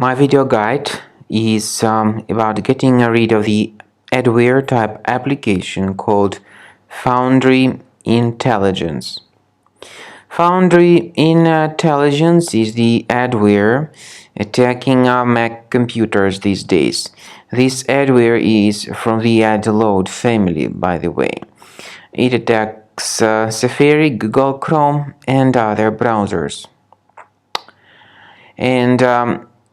My video guide is about getting rid of the adware type application called FoundryIntelligence. FoundryIntelligence is the adware attacking our Mac computers these days. This adware is from the AdLoad family, by the way. It attacks Safari, Google Chrome, and other browsers. And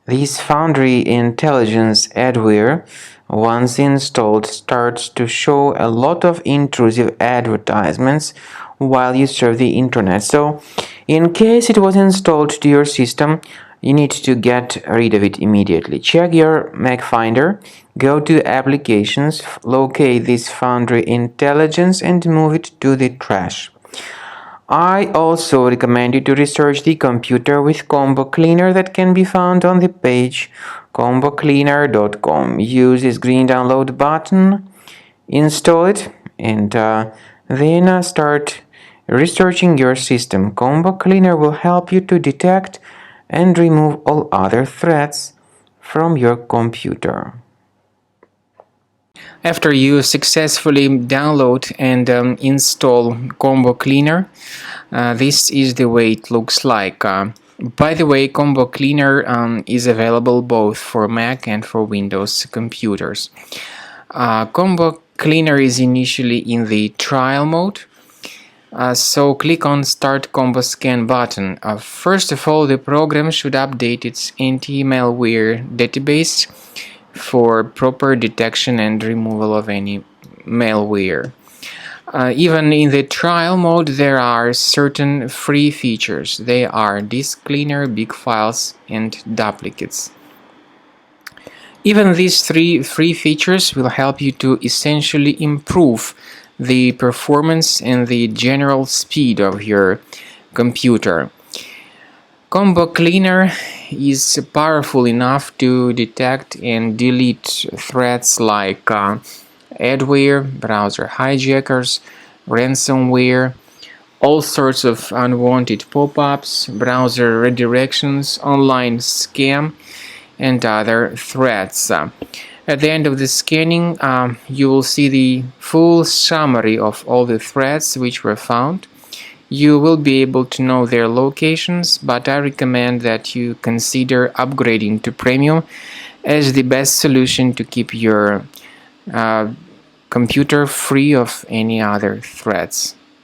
this FoundryIntelligence adware, once installed, starts to show a lot of intrusive advertisements while you surf the internet. So, in case it was installed to your system, you need to get rid of it immediately. Check your Mac Finder, go to Applications, locate this FoundryIntelligence, and move it to the trash. I also recommend you to research the computer with Combo Cleaner that can be found on the page combocleaner.com. Use this green download button, install it, and then start researching your system. Combo Cleaner will help you to detect and remove all other threats from your computer. After you successfully download and install Combo Cleaner, this is the way it looks like. By the way, Combo Cleaner is available both for Mac and for Windows computers. Combo Cleaner is initially in the trial mode, so click on Start Combo Scan button. First of all, the program should update its anti-malware database for proper detection and removal of any malware. Even in the trial mode, there are certain free features. They are disk cleaner, big files, and duplicates. Even these three free features will help you to essentially improve the performance and the general speed of your computer. Combo Cleaner is powerful enough to detect and delete threats like adware, browser hijackers, ransomware, all sorts of unwanted pop-ups, browser redirections, online scam, and other threats. At the end of the scanning, you will see the full summary of all the threats which were found. You will be able to know their locations, but I recommend that you consider upgrading to Premium as the best solution to keep your computer free of any other threats.